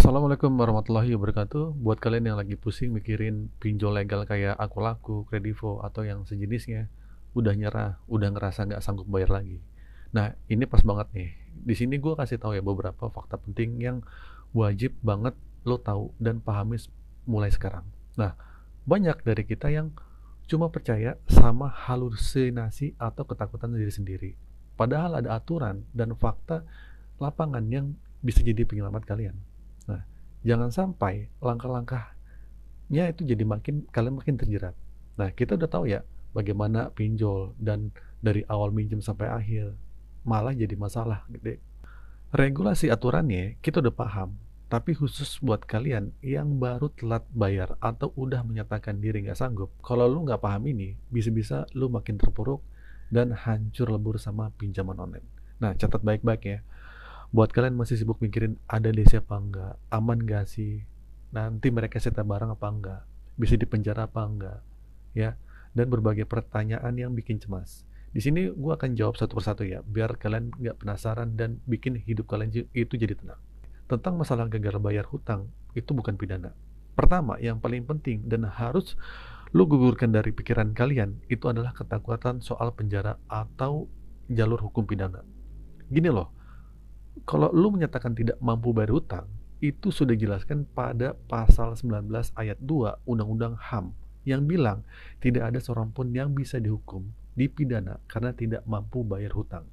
Assalamualaikum warahmatullahi wabarakatuh. Buat kalian yang lagi pusing mikirin pinjol legal kayak Aku Laku, Kredivo, atau yang sejenisnya, udah nyerah, udah ngerasa nggak sanggup bayar lagi. Nah, ini pas banget nih. Di sini gue kasih tahu ya beberapa fakta penting yang wajib banget lo tahu dan pahami mulai sekarang. Nah, banyak dari kita yang cuma percaya sama halusinasi atau ketakutan diri sendiri. Padahal ada aturan dan fakta lapangan yang bisa jadi penyelamat kalian. Nah, jangan sampai langkah-langkahnya itu jadi kalian makin terjerat. Nah, kita udah tahu ya bagaimana pinjol dan dari awal minjem sampai akhir malah jadi masalah gede. Regulasi aturannya kita udah paham, tapi khusus buat kalian yang baru telat bayar atau udah menyatakan diri nggak sanggup, kalau lu nggak paham ini, bisa-bisa lu makin terpuruk dan hancur lebur sama pinjaman online. Nah, catat baik-baik ya. Buat kalian masih sibuk mikirin ada DC apa enggak, aman gak sih, nanti mereka sita barang apa enggak, bisa dipenjara apa enggak, ya, dan berbagai pertanyaan yang bikin cemas. Di sini gue akan jawab satu persatu ya, biar kalian nggak penasaran dan bikin hidup kalian itu jadi tenang. Tentang masalah gagal bayar hutang, itu bukan pidana. Pertama, yang paling penting dan harus lu gugurkan dari pikiran kalian, itu adalah ketakutan soal penjara atau jalur hukum pidana. Gini loh, kalau lu menyatakan tidak mampu bayar hutang, itu sudah dijelaskan pada pasal 19 ayat 2 Undang-Undang HAM yang bilang tidak ada seorang pun yang bisa dihukum, dipidana karena tidak mampu bayar hutang.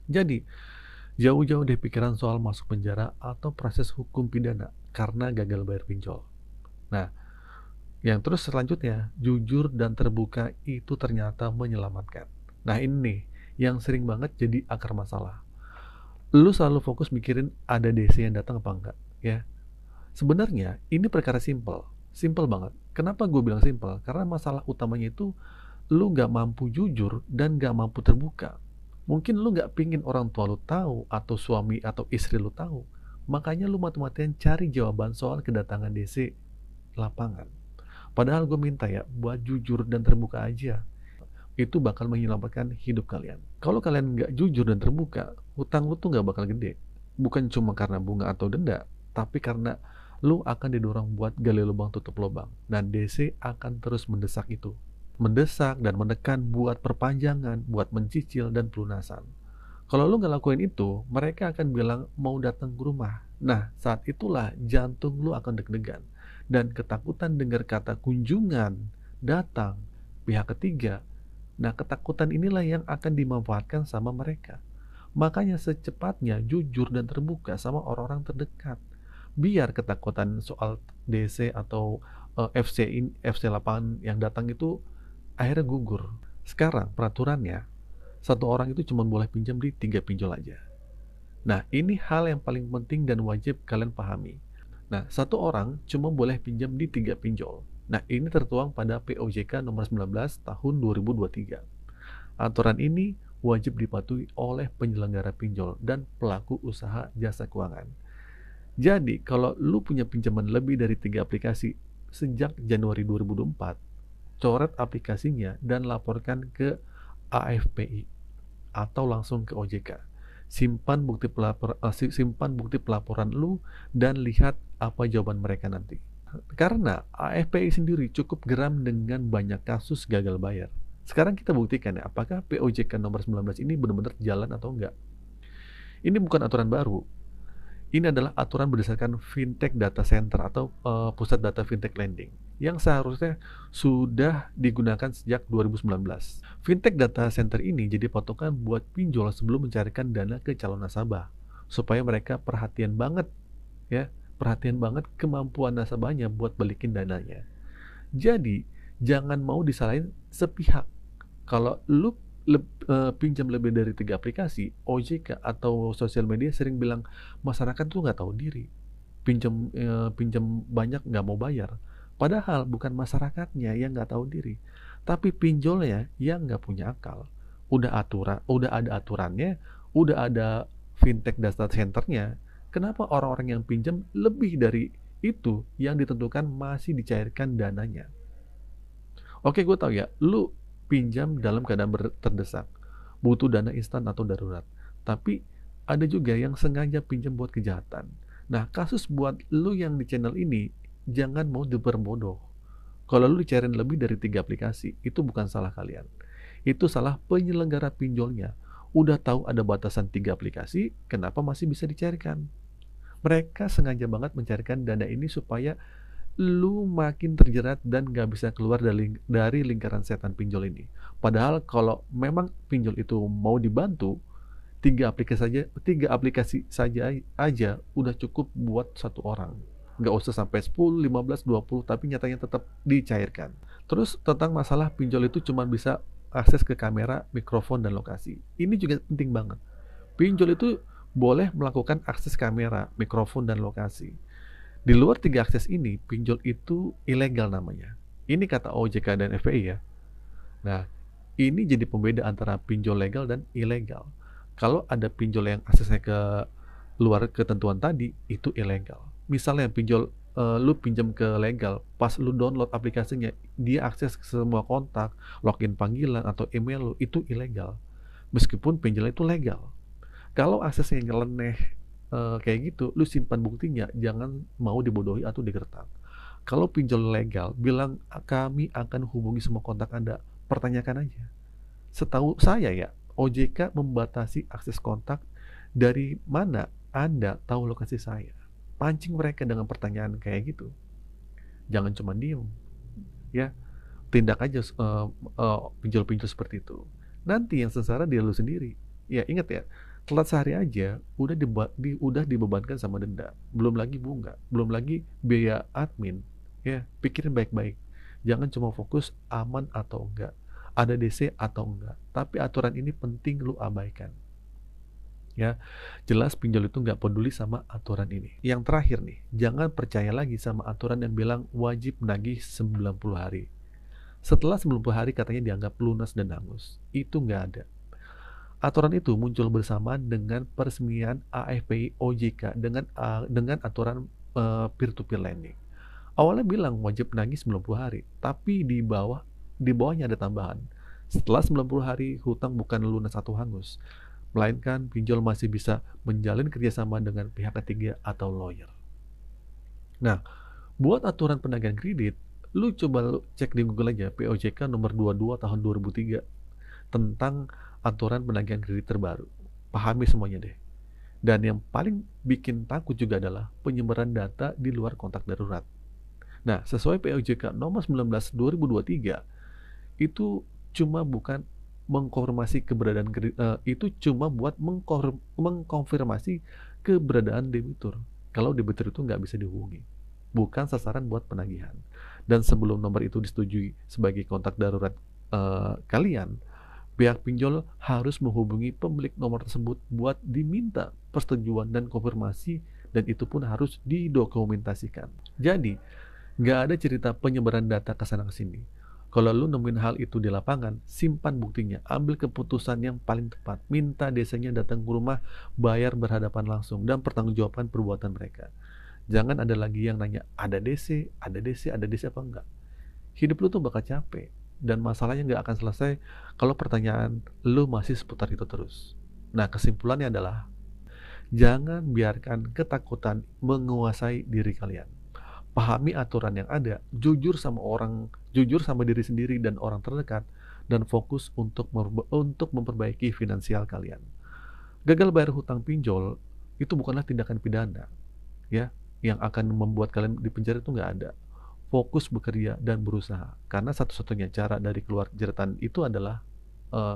Jadi, jauh-jauh deh pikiran soal masuk penjara atau proses hukum pidana karena gagal bayar pinjol. Nah, yang terus selanjutnya, jujur dan terbuka itu ternyata menyelamatkan. Nah, ini nih yang sering banget jadi akar masalah. Lu selalu fokus mikirin ada DC yang datang apa enggak, ya. Sebenarnya ini perkara simple banget. Kenapa gue bilang simple? Karena masalah utamanya itu lu nggak mampu jujur dan nggak mampu terbuka. Mungkin lu nggak pingin orang tua lu tahu atau suami atau istri lu tahu. Makanya lu mati-matian cari jawaban soal kedatangan DC lapangan. Padahal gue minta ya buat jujur dan terbuka aja, itu bakal menyelamatkan hidup kalian. Kalau kalian nggak jujur dan terbuka, hutang lu tuh nggak bakal gede. Bukan cuma karena bunga atau denda, tapi karena lu akan didorong buat gali lubang tutup lubang. Dan DC akan terus mendesak itu. Mendesak dan menekan buat perpanjangan, buat mencicil dan pelunasan. Kalau lu nggak lakuin itu, mereka akan bilang mau datang ke rumah. Nah, saat itulah jantung lu akan deg-degan. Dan ketakutan dengar kata kunjungan, datang, pihak ketiga. Nah, ketakutan inilah yang akan dimanfaatkan sama mereka. Makanya secepatnya jujur dan terbuka sama orang-orang terdekat. Biar ketakutan soal DC atau FC lapangan yang datang itu akhirnya gugur. Sekarang peraturannya, satu orang itu cuma boleh pinjam di 3 pinjol aja. Nah, ini hal yang paling penting dan wajib kalian pahami. Nah, satu orang cuma boleh pinjam di 3 pinjol. Nah, ini tertuang pada POJK nomor 19 tahun 2023. Aturan ini wajib dipatuhi oleh penyelenggara pinjol dan pelaku usaha jasa keuangan. Jadi, kalau lu punya pinjaman lebih dari 3 aplikasi sejak Januari 2024, coret aplikasinya dan laporkan ke AFPI atau langsung ke OJK. Simpan bukti pelaporan lu dan lihat apa jawaban mereka nanti. Karena AFPI sendiri cukup geram dengan banyak kasus gagal bayar. Sekarang kita buktikan ya, apakah POJK nomor 19 ini benar-benar jalan atau enggak. Ini bukan aturan baru. Ini adalah aturan berdasarkan Fintech Data Center atau Pusat Data Fintech Lending yang seharusnya sudah digunakan sejak 2019. Fintech Data Center ini jadi patokan buat pinjol sebelum mencarikan dana ke calon nasabah, supaya mereka perhatian banget kemampuan nasabahnya buat balikin dananya. Jadi, jangan mau disalahin sepihak. Kalau lu pinjam lebih dari 3 aplikasi, OJK atau sosial media sering bilang masyarakat tuh nggak tahu diri, pinjam banyak nggak mau bayar. Padahal bukan masyarakatnya yang nggak tahu diri, tapi pinjolnya yang nggak punya akal. Udah ada aturannya, udah ada fintech data centernya. Kenapa orang-orang yang pinjam lebih dari itu yang ditentukan masih dicairkan dananya? Oke, gue tahu ya, lu pinjam dalam keadaan terdesak, butuh dana instan atau darurat. Tapi ada juga yang sengaja pinjam buat kejahatan. Nah, kasus buat lu yang di channel ini, jangan mau diperbodoh. Kalau lu dicairin lebih dari 3 aplikasi, itu bukan salah kalian. Itu salah penyelenggara pinjolnya. Udah tahu ada batasan 3 aplikasi, kenapa masih bisa dicairkan? Mereka sengaja banget mencarikan dana ini supaya lu makin terjerat dan gak bisa keluar dari lingkaran setan pinjol ini. Padahal kalau memang pinjol itu mau dibantu, 3 aplikasi saja aja udah cukup buat satu orang. Nggak usah sampai 10, 15, 20, tapi nyatanya tetap dicairkan. Terus tentang masalah pinjol itu cuma bisa akses ke kamera, mikrofon, dan lokasi. Ini juga penting banget. Pinjol itu boleh melakukan akses kamera, mikrofon, dan lokasi. Di luar 3 akses ini, pinjol itu ilegal namanya. Ini kata OJK dan FPI ya. Nah, ini jadi pembeda antara pinjol legal dan ilegal. Kalau ada pinjol yang aksesnya ke luar ketentuan tadi, itu ilegal. Misalnya pinjol, lu pinjam ke legal, pas lu download aplikasinya, dia akses ke semua kontak, login panggilan atau email lu, itu ilegal. Meskipun pinjolnya itu legal. Kalau aksesnya nyeleneh kayak gitu, lu simpan buktinya, jangan mau dibodohi atau digertak. Kalau pinjol legal, bilang kami akan hubungi semua kontak Anda, pertanyakan aja. Setahu saya ya, OJK membatasi akses kontak. Dari mana Anda tahu lokasi saya? Pancing mereka dengan pertanyaan kayak gitu. Jangan cuma diem, ya. Tindak aja pinjol-pinjol seperti itu. Nanti yang sengsara dia lu sendiri. Ya ingat ya, telat sehari aja udah dibebankan sama denda. Belum lagi bunga, belum lagi biaya admin. Ya, pikirin baik-baik. Jangan cuma fokus aman atau enggak, ada DC atau enggak. Tapi aturan ini penting lu abaikan. Ya, jelas pinjol itu nggak peduli sama aturan ini. Yang terakhir nih, jangan percaya lagi sama aturan yang bilang wajib menagih 90 hari. Setelah 90 hari katanya dianggap lunas dan hangus. Itu nggak ada. Aturan itu muncul bersamaan dengan peresmian AFPI OJK dengan aturan peer-to-peer lending. Awalnya bilang wajib nagih 90 hari, tapi di bawahnya ada tambahan. Setelah 90 hari, hutang bukan lunas atau hangus, melainkan pinjol masih bisa menjalin kerjasama dengan pihak ketiga atau lawyer. Nah, buat aturan penagihan kredit, lu cek di Google aja POJK nomor 22 tahun 2003 tentang aturan penagihan kredit terbaru. Pahami semuanya deh. Dan yang paling bikin takut juga adalah penyebaran data di luar kontak darurat. Nah, sesuai POJK nomor 19 2023, itu cuma bukan mengkonfirmasi keberadaan itu cuma buat mengkonfirmasi keberadaan debitur. Kalau debitur itu nggak bisa dihubungi, bukan sasaran buat penagihan. Dan sebelum nomor itu disetujui sebagai kontak darurat kalian, pihak pinjol harus menghubungi pemilik nomor tersebut buat diminta persetujuan dan konfirmasi, dan itu pun harus didokumentasikan. Jadi, nggak ada cerita penyebaran data ke sana ke sini. Kalau lu nemuin hal itu di lapangan, simpan buktinya, ambil keputusan yang paling tepat, minta desanya datang ke rumah, bayar berhadapan langsung, dan pertanggungjawabkan perbuatan mereka. Jangan ada lagi yang nanya, ada DC, ada DC, ada DC apa enggak. Hidup lu tuh bakal capek, dan masalahnya nggak akan selesai kalau pertanyaan lu masih seputar itu terus. Nah, kesimpulannya adalah, jangan biarkan ketakutan menguasai diri kalian. Pahami aturan yang ada, jujur sama diri sendiri dan orang terdekat, dan fokus untuk memperbaiki finansial kalian. Gagal bayar hutang pinjol itu bukanlah tindakan pidana, ya, yang akan membuat kalian dipenjara. Itu nggak ada. Fokus bekerja dan berusaha, karena satu-satunya cara dari keluar jeratan itu adalah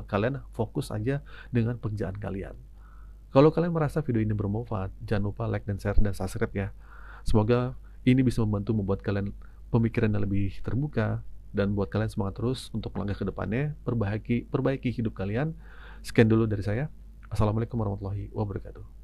kalian fokus aja dengan pekerjaan kalian. Kalau kalian merasa video ini bermanfaat, jangan lupa like dan share dan subscribe ya. Semoga ini bisa membuat kalian pemikirannya lebih terbuka, dan buat kalian semangat terus untuk melangkah ke depannya, perbaiki hidup kalian. Sekian dulu dari saya. Assalamualaikum warahmatullahi wabarakatuh.